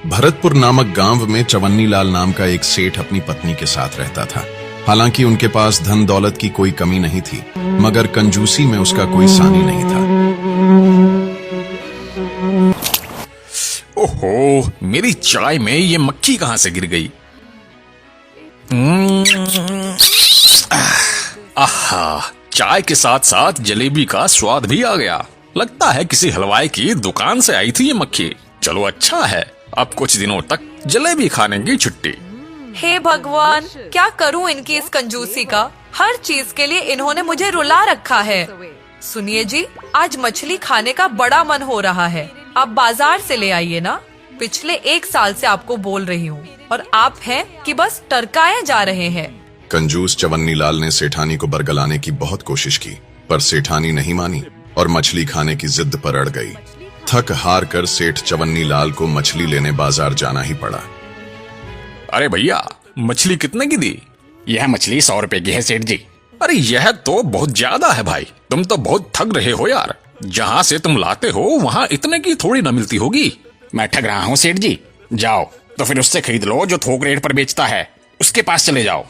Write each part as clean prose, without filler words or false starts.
भरतपुर नामक गांव में चवन्नी लाल नाम का एक सेठ अपनी पत्नी के साथ रहता था। हालांकि उनके पास धन दौलत की कोई कमी नहीं थी, मगर कंजूसी में उसका कोई सानी नहीं था। ओहो, मेरी चाय में ये मक्खी कहां से गिर गई? आहा, चाय के साथ साथ जलेबी का स्वाद भी आ गया। लगता है किसी हलवाई की दुकान से आई थी ये मक्खी। चलो अच्छा है, अब कुछ दिनों तक जलेबी खाने की छुट्टी। हे भगवान, क्या करूं इनकी इस कंजूसी का। हर चीज के लिए इन्होंने मुझे रुला रखा है। सुनिए जी, आज मछली खाने का बड़ा मन हो रहा है। आप बाजार से ले आइए ना। पिछले 1 साल से आपको बोल रही हूँ और आप हैं कि बस टरकाए जा रहे हैं। कंजूस चवन्नी लाल ने सेठानी को बरगलाने की बहुत कोशिश की, पर सेठानी नहीं मानी और मछली खाने की जिद पर अड़ गई। थक हार कर सेठ चवन्नी लाल को मछली लेने बाजार जाना ही पड़ा। अरे भैया, मछली कितने की दी? यह मछली 100 रुपए की है सेठ जी। अरे यह तो बहुत ज्यादा है भाई। तुम तो बहुत ठग रहे हो यार। जहाँ से तुम लाते हो वहाँ इतने की थोड़ी ना मिलती होगी। मैं ठग रहा हूँ सेठ जी? जाओ तो फिर उससे खरीद लो जो थोक रेट पर बेचता है, उसके पास चले जाओ।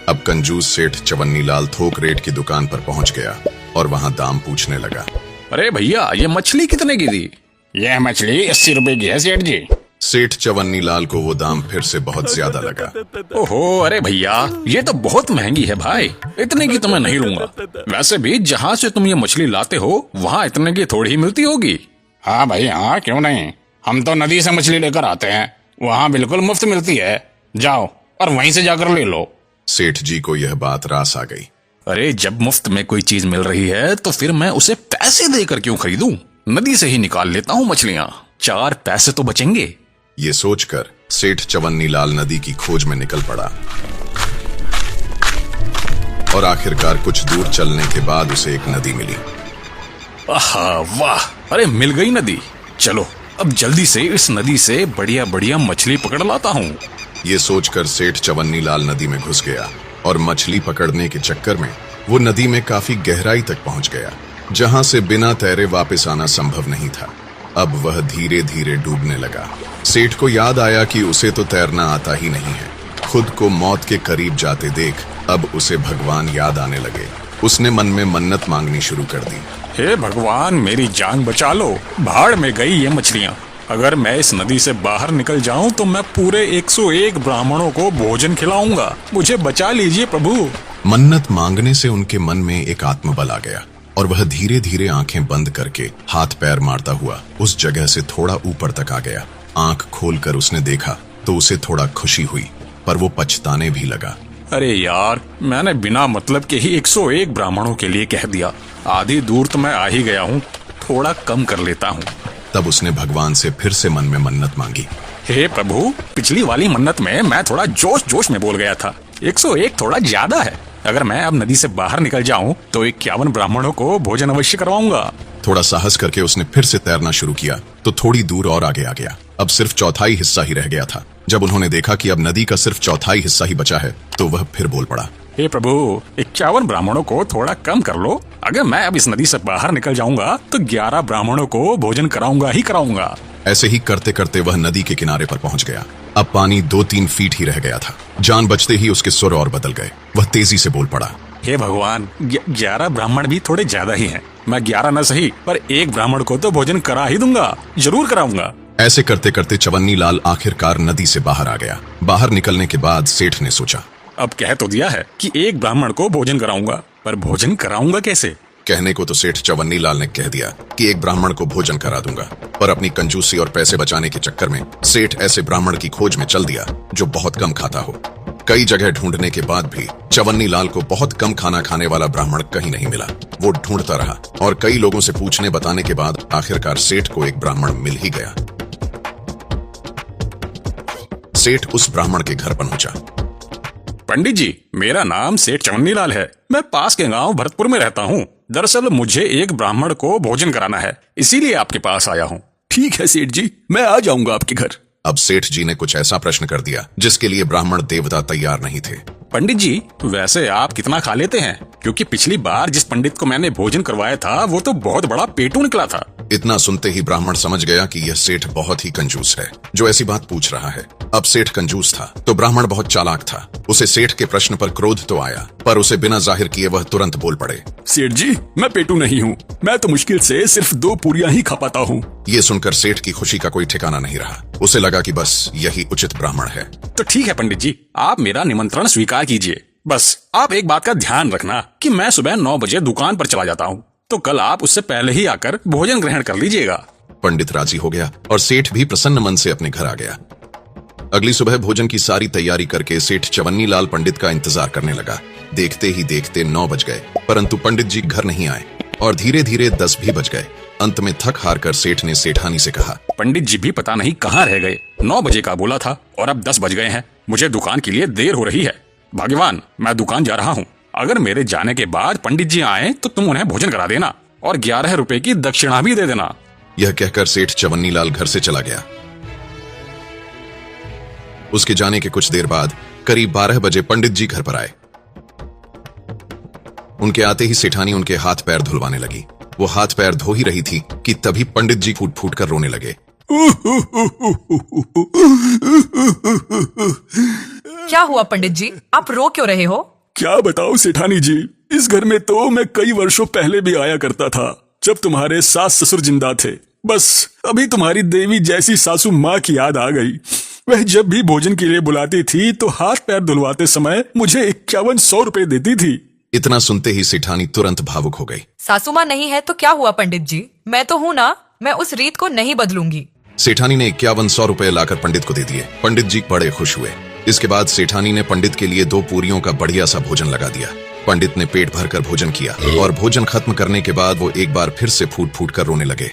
अब कंजूस सेठ चवन्नी लाल थोक रेट की दुकान पर पहुंच गया और वहां दाम पूछने लगा। अरे भैया, ये मछली कितने की दी? यह मछली 80 रुपए की है सेठ जी। सेठ चवन्नी लाल को वो दाम फिर से बहुत ज्यादा लगा। ओहो, अरे भैया, ये तो बहुत महंगी है भाई। इतने की तो मैं नहीं लूंगा। वैसे भी जहाँ से तुम ये मछली लाते हो वहाँ इतने की थोड़ी ही मिलती होगी। हाँ भाई हाँ, क्यों नहीं। हम तो नदी से मछली लेकर आते हैं, वहाँ बिल्कुल मुफ्त मिलती है। जाओ और वहीं से जाकर ले लो। सेठ जी को यह बात रास आ गई। अरे जब मुफ्त में कोई चीज मिल रही है तो फिर मैं उसे पैसे देकर क्यों खरीदूं? नदी से ही निकाल लेता हूँ मछलियाँ, 4 पैसे तो बचेंगे। ये सोचकर सेठ चवन्नी लाल नदी की खोज में निकल पड़ा और आखिरकार कुछ दूर चलने के बाद उसे एक नदी मिली। आहा वाह, अरे मिल गई नदी। चलो अब जल्दी से इस नदी से बढ़िया बढ़िया मछली पकड़ लाता हूँ। ये सोचकर सेठ चवन्नी लाल नदी में घुस गया और मछली पकड़ने के चक्कर में वो नदी में काफी गहराई तक पहुंच गया, जहां से बिना तैरे वापस आना संभव नहीं था। अब वह धीरे धीरे डूबने लगा। सेठ को याद आया कि उसे तो तैरना आता ही नहीं है। खुद को मौत के करीब जाते देख अब उसे भगवान याद आने लगे। उसने मन में मन्नत मांगनी शुरू कर दी। हे भगवान, मेरी जान बचा लो। भाड़ में गई ये मछलियाँ। अगर मैं इस नदी से बाहर निकल जाऊं तो मैं पूरे 101 ब्राह्मणों को भोजन खिलाऊंगा। मुझे बचा लीजिए प्रभु। मन्नत मांगने से उनके मन में एक आत्मबल आ गया और वह धीरे धीरे आंखें बंद करके हाथ पैर मारता हुआ उस जगह से थोड़ा ऊपर तक आ गया। आंख खोलकर उसने देखा तो उसे थोड़ा खुशी हुई, पर वो पछताने भी लगा। अरे यार, मैंने बिना मतलब के ही 101 ब्राह्मणों के लिए कह दिया। आधी दूर तो मैं आ ही गया हूँ, थोड़ा कम कर लेता हूँ। तब उसने भगवान से फिर से मन में मन्नत मांगी। हे प्रभु, पिछली वाली मन्नत में मैं थोड़ा जोश जोश में बोल गया था। 101 थोड़ा ज्यादा है। अगर मैं अब नदी से बाहर निकल जाऊं तो 51 ब्राह्मणों को भोजन अवश्य करवाऊंगा। थोड़ा साहस करके उसने फिर से तैरना शुरू किया तो थोड़ी दूर और आगे आ गया। अब सिर्फ चौथाई हिस्सा ही रह गया था। जब उन्होंने देखा कि अब नदी का सिर्फ चौथाई हिस्सा ही बचा है तो वह फिर बोल पड़ा। हे प्रभु, 51 ब्राह्मणों को थोड़ा कम कर लो। अगर मैं अब इस नदी से बाहर निकल जाऊंगा तो 11 ब्राह्मणों को भोजन कराऊंगा ही कराऊंगा। ऐसे ही करते करते वह नदी के किनारे पर पहुंच गया। अब पानी 2-3 फीट ही रह गया था। जान बचते ही उसके सुर और बदल गए। वह तेजी से बोल पड़ा। हे भगवान, 11 ब्राह्मण भी थोड़े ज्यादा ही हैं। मैं 11 न सही पर 1 ब्राह्मण को तो भोजन करा ही दूंगा, जरूर कराऊंगा। ऐसे करते करते चवन्नी लाल आखिरकार नदी से बाहर आ गया। बाहर निकलने के बाद सेठ ने सोचा, अब कह तो दिया है कि 1 ब्राह्मण को भोजन कराऊंगा, पर भोजन कराऊंगा कैसे? कहने को तो सेठ चवन्नी लाल ने कह दिया कि 1 ब्राह्मण को भोजन करा दूंगा, पर अपनी कंजूसी और पैसे बचाने के चक्कर में सेठ ऐसे ब्राह्मण की खोज में चल दिया जो बहुत कम खाता हो। कई जगह ढूंढने के बाद भी चवन्नी लाल को बहुत कम खाना खाने वाला ब्राह्मण कहीं नहीं मिला। वो ढूंढता रहा और कई लोगों से पूछने बताने के बाद आखिरकार सेठ को एक ब्राह्मण मिल ही गया। सेठ उस ब्राह्मण के घर पहुंचा। पंडित जी, मेरा नाम सेठ चवन्नी लाल है। मैं पास के गांव भरतपुर में रहता हूँ। दरअसल मुझे 1 ब्राह्मण को भोजन कराना है, इसीलिए आपके पास आया हूँ। ठीक है सेठ जी, मैं आ जाऊंगा आपके घर। अब सेठ जी ने कुछ ऐसा प्रश्न कर दिया जिसके लिए ब्राह्मण देवता तैयार नहीं थे। पंडित जी, वैसे आप कितना खा लेते हैं? क्योंकि पिछली बार जिस पंडित को मैंने भोजन करवाया था वो तो बहुत बड़ा पेटू निकला था। इतना सुनते ही ब्राह्मण समझ गया कि यह सेठ बहुत ही कंजूस है जो ऐसी बात पूछ रहा है। अब सेठ कंजूस था तो ब्राह्मण बहुत चालाक था। उसे सेठ के प्रश्न पर क्रोध तो आया, पर उसे बिना जाहिर किए वह तुरंत बोल पड़े। सेठ जी, मैं पेटू नहीं हूँ, मैं तो मुश्किल से सिर्फ 2 पूरियां ही खा पाता हूँ। ये सुनकर सेठ की खुशी का कोई ठिकाना नहीं रहा। उसे लगा कि बस यही उचित ब्राह्मण है। तो ठीक है पंडित जी, आप मेरा निमंत्रण स्वीकार कीजिए। बस आप एक बात का ध्यान रखना कि मैं सुबह 9 बजे दुकान पर चला जाता हूँ, तो कल आप उससे पहले ही आकर भोजन ग्रहण कर लीजिएगा। पंडित राजी हो गया और सेठ भी प्रसन्न मन से अपने घर आ गया। अगली सुबह भोजन की सारी तैयारी करके सेठ चवन्नी लाल पंडित का इंतजार करने लगा। देखते ही देखते 9 बज गए, परंतु पंडित जी घर नहीं आए और धीरे धीरे 10 भी बज गए। अंत में थक हार कर सेठ ने सेठानी से कहा, पंडित जी भी पता नहीं कहाँ रह गए। 9 बजे का बोला था और अब 10 बज गए हैं। मुझे दुकान के लिए देर हो रही है। भाग्यवान, मैं दुकान जा रहा हूँ। अगर मेरे जाने के बाद पंडित जी आए तो तुम उन्हें भोजन करा देना और 11 रुपए की दक्षिणा भी दे देना। यह कहकर सेठ चवन्नी लाल घर से चला गया। उसके जाने के कुछ देर बाद करीब 12 बजे पंडित जी घर पर आए। उनके आते ही सेठानी उनके हाथ पैर धुलवाने लगी। वो हाथ पैर धो ही रही थी कि तभी पंडित जी फूट फूट कर रोने लगे। क्या हुआ पंडित जी, आप रो क्यों रहे हो? क्या बताओ सेठानी जी, इस घर में तो मैं कई वर्षों पहले भी आया करता था जब तुम्हारे सास ससुर जिंदा थे। बस अभी तुम्हारी देवी जैसी सासू माँ की याद आ गई। वह जब भी भोजन के लिए बुलाती थी तो हाथ पैर धुलवाते समय मुझे 5100 रुपए देती थी। इतना सुनते ही सेठानी तुरंत भावुक हो गई। सासू माँ नहीं है तो क्या हुआ पंडित जी, मैं तो हूँ ना, मैं उस रीत को नहीं बदलूंगी। सेठानी ने 5100 रुपए लाकर पंडित को दे दिए। पंडित जी बड़े खुश हुए। इसके बाद सेठानी ने पंडित के लिए 2 पूरियों का बढ़िया सा भोजन लगा दिया। पंडित ने पेट भरकर भोजन किया और भोजन खत्म करने के बाद वो एक बार फिर से फूट फूट कर रोने लगे।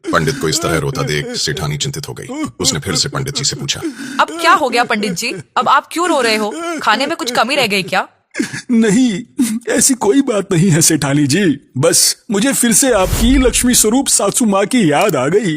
पंडित को इस तरह रोता देख सेठानी चिंतित हो गई। उसने फिर से पंडित जी से पूछा, अब क्या हो गया पंडित जी, अब आप क्यों रो रहे हो? खाने में कुछ कमी रह गई क्या? नहीं, ऐसी कोई बात नहीं है सेठानी जी। बस मुझे फिर से आपकी लक्ष्मी स्वरूप सासू माँ की याद आ गई।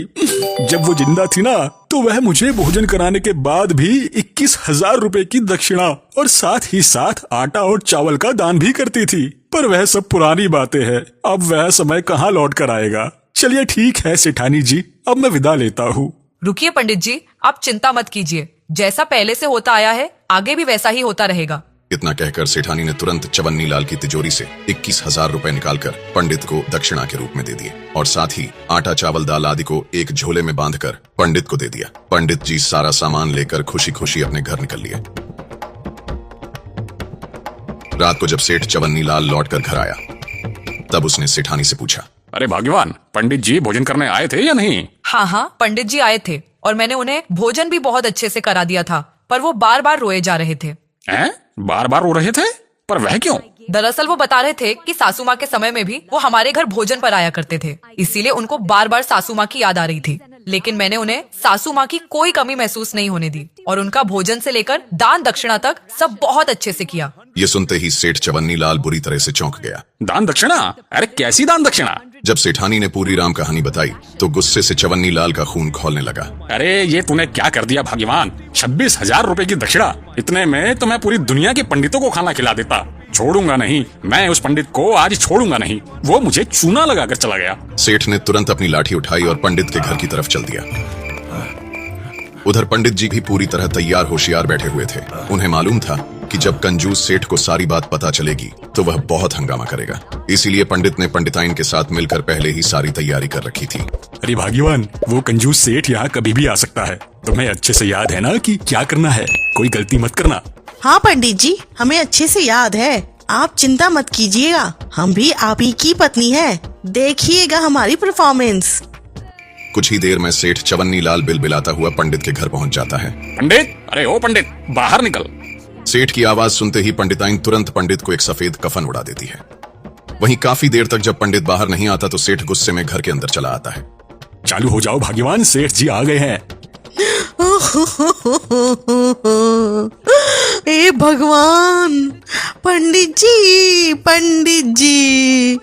जब वो जिंदा थी ना तो वह मुझे भोजन कराने के बाद भी 21,000 रुपए की दक्षिणा और साथ ही साथ आटा और चावल का दान भी करती थी। पर वह सब पुरानी बातें हैं, अब वह समय कहाँ लौट कर आएगा। चलिए ठीक है सेठानी जी, अब मैं विदा लेता हूँ। रुकिए पंडित जी, आप चिंता मत कीजिए। जैसा पहले से होता आया है आगे भी वैसा ही होता रहेगा। इतना कहकर सेठानी ने तुरंत चवन्नी लाल की तिजोरी से 21,000 रुपए निकालकर पंडित को दक्षिणा के रूप में दे दिए और साथ ही आटा चावल दाल आदि को एक झोले में बांधकर पंडित को दे दिया। पंडित जी सारा सामान लेकर खुशी खुशी अपने घर निकल लिए। रात को जब सेठ चवन्नी लाल लौटकर घर आया तब उसने सेठानी से पूछा, अरे भाग्यवान, पंडित जी भोजन करने आए थे या नहीं? हाँ, पंडित जी आए थे और मैंने उन्हें भोजन भी बहुत अच्छे से करा दिया था, पर वो बार बार रोए जा रहे थे। हैं? बार बार रो रहे थे? पर वह क्यों? दरअसल वो बता रहे थे कि सासू माँ के समय में भी वो हमारे घर भोजन पर आया करते थे, इसीलिए उनको बार बार सासू माँ की याद आ रही थी। लेकिन मैंने उन्हें सासू माँ की कोई कमी महसूस नहीं होने दी और उनका भोजन से लेकर दान दक्षिणा तक सब बहुत अच्छे से किया। ये सुनते ही सेठ चवन्नी लाल बुरी तरह से चौंक गया। दान दक्षिणा? अरे कैसी दान दक्षिणा? जब सेठानी ने पूरी राम कहानी बताई तो गुस्से से चवन्नी लाल का खून खौलने लगा। अरे ये तूने क्या कर दिया भाग्यवान? 26,000 रुपए की दक्षिणा, इतने में तो मैं पूरी दुनिया के पंडितों को खाना खिला देता। छोड़ूंगा नहीं, मैं उस पंडित को आज छोड़ूंगा नहीं। वो मुझे चूना लगाकर चला गया। सेठ ने तुरंत अपनी लाठी उठाई और पंडित के घर की तरफ चल दिया। उधर पंडित जी भी पूरी तरह तैयार होशियार बैठे हुए थे। उन्हें मालूम था कि जब कंजूस सेठ को सारी बात पता चलेगी तो वह बहुत हंगामा करेगा। इसीलिए पंडित ने पंडिताइन के साथ मिलकर पहले ही सारी तैयारी कर रखी थी। अरे भाग्यवान, वो कंजूस सेठ यहाँ कभी भी आ सकता है। तुम्हें अच्छे से याद है ना कि क्या करना है? कोई गलती मत करना। हाँ पंडित जी, हमें अच्छे से याद है। आप चिंता मत कीजिएगा, हम भी आप ही की पत्नी है। देखिएगा हमारी परफॉर्मेंस। कुछ ही देर में सेठ चवन्नी लाल बिलबिलाता हुआ पंडित के घर पहुंच जाता है। पंडित, अरे ओ पंडित, बाहर निकल। सेठ की आवाज सुनते ही पंडिताइन तुरंत पंडित को एक सफेद कफन उड़ा देती है। वहीं काफी देर तक जब पंडित बाहर नहीं आता तो सेठ गुस्से में घर के अंदर चला आता है। चालू हो जाओ भाग्यवान, सेठ जी आ गए हैं। ए भगवान, पंडित जी, पंडित जी,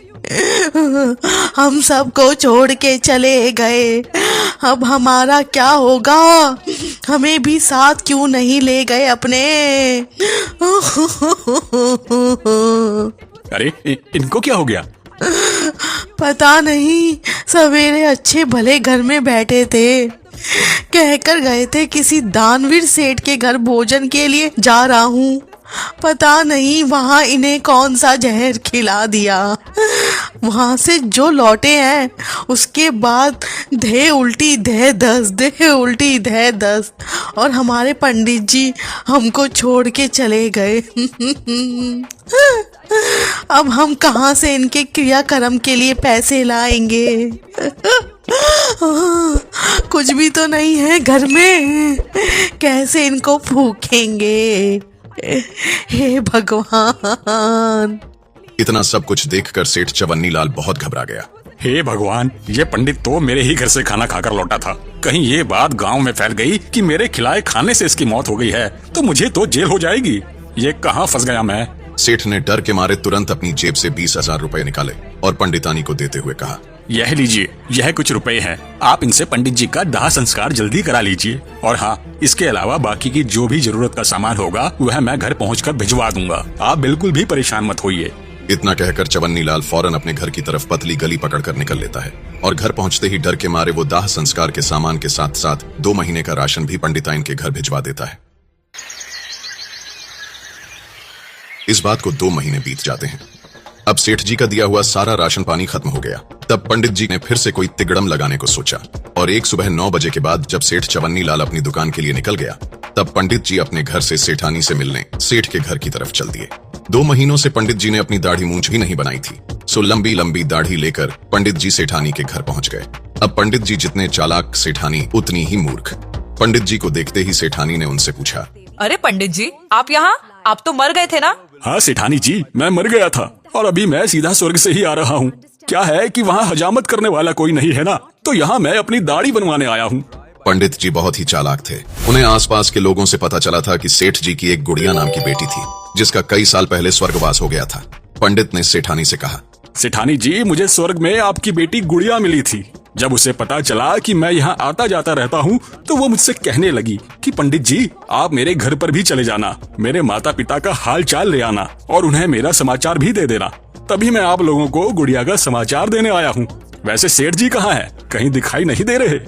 हम सबको छोड़ के चले गए। अब हमारा क्या होगा? हमें भी साथ क्यों नहीं ले गए अपने? अरे इनको क्या हो गया? पता नहीं, सवेरे अच्छे भले घर में बैठे थे, कहकर गए थे किसी दानवीर सेठ के घर भोजन के लिए जा रहा हूँ। पता नहीं वहां इन्हें कौन सा जहर खिला दिया। वहां से जो लौटे हैं उसके बाद धे उल्टी धे दस और हमारे पंडित जी हमको छोड़ के चले गए। अब हम कहाँ से इनके क्रियाकर्म के लिए पैसे लाएंगे? कुछ भी तो नहीं है घर में, कैसे इनको फूकेंगे? हे भगवान। इतना सब कुछ देखकर सेठ चवन्नी लाल बहुत घबरा गया। हे भगवान, ये पंडित तो मेरे ही घर से खाना खाकर लौटा था। कहीं ये बात गांव में फैल गई कि मेरे खिलाए खाने से इसकी मौत हो गई है तो मुझे तो जेल हो जाएगी। ये कहाँ फंस गया मैं? सेठ ने डर के मारे तुरंत अपनी जेब से 20,000 रुपए निकाले और पंडितानी को देते हुए कहा, यह लीजिए, यह कुछ रुपए हैं। आप इनसे पंडित जी का दाह संस्कार जल्दी करा लीजिए। और हाँ, इसके अलावा बाकी की जो भी जरूरत का सामान होगा वह मैं घर पहुंचकर भिजवा दूंगा। आप बिल्कुल भी परेशान मत होइए। इतना कहकर चवन्नी लाल फौरन अपने घर की तरफ पतली गली पकड़कर निकल लेता है और घर पहुंचते ही डर के मारे वो दाह संस्कार के सामान के साथ साथ 2 महीने का राशन भी पंडिताइन के घर भिजवा देता है। इस बात को 2 महीने बीत जाते हैं। अब सेठ जी का दिया हुआ सारा राशन पानी खत्म हो गया। तब पंडित जी ने फिर से कोई तिगड़म लगाने को सोचा और एक सुबह 9 बजे के बाद जब सेठ चवन्नी लाल अपनी दुकान के लिए निकल गया तब पंडित जी अपने घर से सेठानी से मिलने सेठ के घर की तरफ चल दिए। 2 महीनों से पंडित जी ने अपनी दाढ़ी मूंछ भी नहीं बनाई थी, सो लंबी लंबी दाढ़ी लेकर पंडित जी सेठानी के घर पहुंच गए। अब पंडित जी जितने चालाक, सेठानी उतनी ही मूर्ख। पंडित जी को देखते ही सेठानी ने उनसे पूछा, अरे पंडित जी, आप यहाँ? आप तो मर गए थे ना? हाँ सेठानी जी, मैं मर गया था और अभी मैं सीधा स्वर्ग से ही आ रहा हूँ। क्या है कि वहाँ हजामत करने वाला कोई नहीं है ना, तो यहाँ मैं अपनी दाढ़ी बनवाने आया हूँ। पंडित जी बहुत ही चालाक थे। उन्हें आसपास के लोगों से पता चला था कि सेठ जी की एक गुड़िया नाम की बेटी थी जिसका कई साल पहले स्वर्गवास हो गया था। पंडित ने सेठानी से कहा, सेठानी जी, मुझे स्वर्ग में आपकी बेटी गुड़िया मिली थी। जब उसे पता चला कि मैं यहाँ आता जाता रहता हूँ तो वो मुझसे कहने लगी कि पंडित जी, आप मेरे घर पर भी चले जाना, मेरे माता पिता का हाल चाल ले आना और उन्हें मेरा समाचार भी दे देना। तभी मैं आप लोगों को गुड़िया का समाचार देने आया हूँ। वैसे सेठ जी कहाँ हैं? कहीं दिखाई नहीं दे रहे।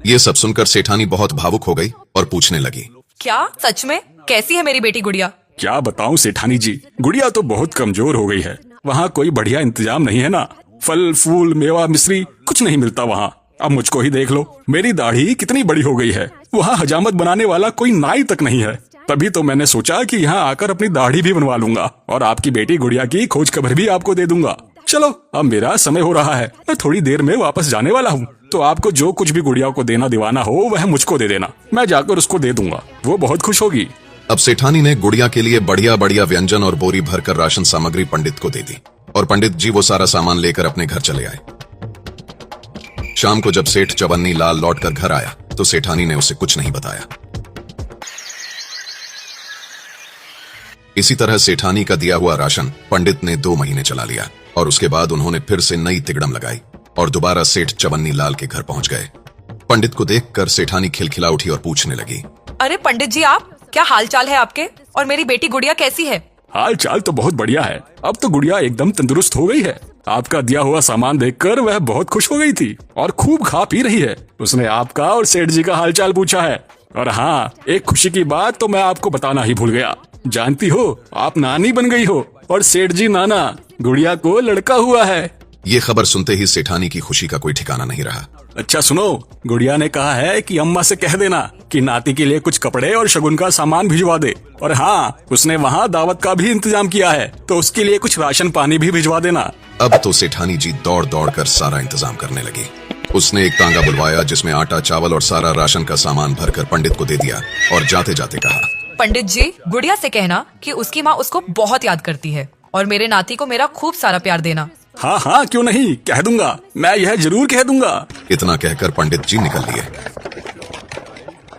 ये सब सुनकर सेठानी बहुत भावुक हो गई और पूछने लगी, क्या सच में? कैसी है मेरी बेटी गुड़िया? क्या बताऊं सेठानी जी, गुड़िया तो बहुत कमजोर हो गई है। वहाँ कोई बढ़िया इंतजाम नहीं है ना, फल फूल मेवा मिश्री कुछ नहीं मिलता वहाँ। अब मुझको ही देख लो, मेरी दाढ़ी कितनी बड़ी हो गई है। वहाँ हजामत बनाने वाला कोई नाई तक नहीं है। तभी तो मैंने सोचा कि यहाँ आकर अपनी दाढ़ी भी बनवा लूंगा और आपकी बेटी गुड़िया की खोज खबर भी आपको दे दूंगा। चलो, अब मेरा समय हो रहा है, मैं थोड़ी देर में वापस जाने वाला हूँ। तो आपको जो कुछ भी गुड़िया को देना दिवाना हो वह मुझको दे देना, मैं जाकर उसको दे दूंगा, वो बहुत खुश होगी। अब सेठानी ने गुड़िया के लिए बढ़िया बढ़िया व्यंजन और बोरी भरकर राशन सामग्री पंडित को दे दी और पंडित जी वो सारा सामान लेकर अपने घर चले आए। शाम को जब सेठ चवन्नी लाल लौटकर घर आया तो सेठानी ने उसे कुछ नहीं बताया। इसी तरह सेठानी का दिया हुआ राशन पंडित ने 2 महीने चला लिया और उसके बाद उन्होंने फिर से नई तिगड़म लगाई और दोबारा सेठ चवन्नी लाल के घर पहुंच गए। पंडित को देखकर सेठानी खिलखिला उठी और पूछने लगी, अरे पंडित जी, आप क्या हाल चाल है आपके? और मेरी बेटी गुड़िया कैसी है? हाल चाल तो बहुत बढ़िया है। अब तो गुड़िया एकदम तंदुरुस्त हो गई है। आपका दिया हुआ सामान देखकर वह बहुत खुश हो गई थी और खूब खा पी रही है। उसने आपका और सेठ जी का हाल चाल पूछा है। और हाँ, एक खुशी की बात तो मैं आपको बताना ही भूल गया। जानती हो, आप नानी बन गई हो और सेठ जी नाना। गुड़िया को लड़का हुआ है। ये खबर सुनते ही सेठानी की खुशी का कोई ठिकाना नहीं रहा। अच्छा सुनो, गुड़िया ने कहा है कि अम्मा से कह देना कि नाती के लिए कुछ कपड़े और शगुन का सामान भिजवा दे। और हाँ, उसने वहाँ दावत का भी इंतजाम किया है, तो उसके लिए कुछ राशन पानी भी भिजवा देना। अब तो सेठानी जी दौड़ दौड़ कर सारा इंतजाम करने लगी। उसने एक तांगा बुलवाया जिसमें आटा, चावल और सारा राशन का सामान भरकर पंडित को दे दिया और जाते जाते कहा, पंडित जी, गुड़िया से कहना कि उसकी माँ उसको बहुत याद करती है और मेरे नाती को मेरा खूब सारा प्यार देना। हाँ हाँ, क्यों नहीं, कह दूंगा, मैं यह जरूर कह दूंगा। इतना कहकर पंडित जी निकल लिए।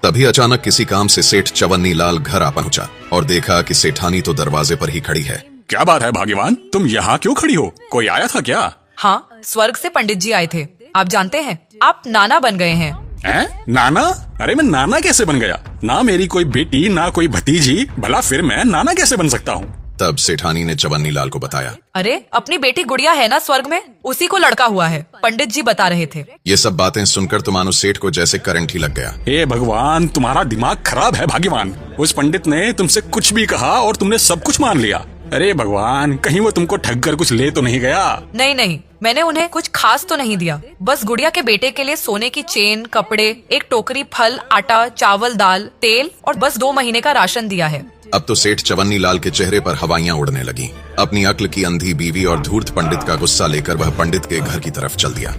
तभी अचानक किसी काम से सेठ चवन्नी लाल घर आ पहुंचा और देखा कि सेठानी तो दरवाजे पर ही खड़ी है। क्या बात है भाग्यवान, तुम यहाँ क्यों खड़ी हो? कोई आया था क्या? हाँ, स्वर्ग से पंडित जी आए थे। आप जानते हैं, आप नाना बन गए हैं। हैं? नाना? अरे मैं नाना कैसे बन गया? ना मेरी कोई बेटी, ना कोई भतीजी, भला फिर मैं नाना कैसे बन सकता हूँ? तब सेठानी ने चवन्नी लाल को बताया। अरे, अपनी बेटी गुड़िया है ना स्वर्ग में, उसी को लड़का हुआ है, पंडित जी बता रहे थे। ये सब बातें सुनकर तो मानो सेठ को जैसे करंट ही लग गया। हे भगवान, तुम्हारा दिमाग खराब है भाग्यवान। उस पंडित ने तुमसे कुछ भी कहा और तुमने सब कुछ मान लिया। अरे भगवान, कहीं वो तुमको ठग कर कुछ ले तो नहीं गया? नहीं नहीं, मैंने उन्हें कुछ खास तो नहीं दिया। बस गुड़िया के बेटे के लिए सोने की चेन, कपड़े, एक टोकरी फल, आटा, चावल, दाल, तेल और बस 2 महीने का राशन दिया है। अब तो सेठ चवन्नी लाल के चेहरे पर हवाइयां उड़ने लगी। अपनी अक्ल की अंधी बीवी और धूर्त पंडित का गुस्सा लेकर वह पंडित के घर की तरफ चल दिया।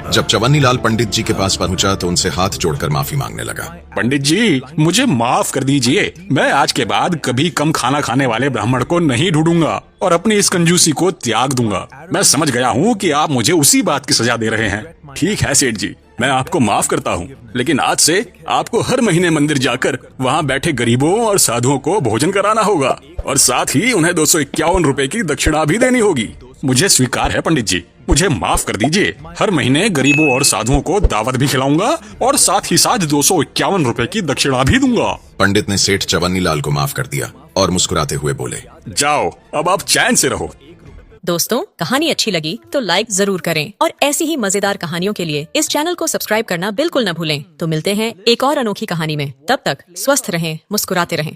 जब चवन्नी लाल पंडित जी के पास पहुंचा तो उनसे हाथ जोड़कर माफी मांगने लगा। पंडित जी, मुझे माफ कर दीजिए। मैं आज के बाद कभी कम खाना खाने वाले ब्राह्मण को नहीं ढूंढूंगा और अपनी इस कंजूसी को त्याग दूंगा। मैं समझ गया हूँ कि आप मुझे उसी बात की सजा दे रहे हैं। ठीक है सेठ जी, मैं आपको माफ करता हूँ, लेकिन आज से आपको हर महीने मंदिर जाकर वहाँ बैठे गरीबों और साधुओं को भोजन कराना होगा और साथ ही उन्हें 251 रुपए की दक्षिणा भी देनी होगी। मुझे स्वीकार है पंडित जी, मुझे माफ कर दीजिए। हर महीने गरीबों और साधुओं को दावत भी खिलाऊंगा और साथ ही साथ 251 रुपए की दक्षिणा भी दूंगा। पंडित ने सेठ चवन्नी लाल को माफ कर दिया और मुस्कुराते हुए बोले, जाओ, अब आप चैन से रहो। दोस्तों, कहानी अच्छी लगी तो लाइक जरूर करें और ऐसी ही मजेदार कहानियों के लिए इस चैनल को सब्सक्राइब करना बिल्कुल न भूलें। तो मिलते हैं एक और अनोखी कहानी में। तब तक स्वस्थ रहें, मुस्कुराते रहें।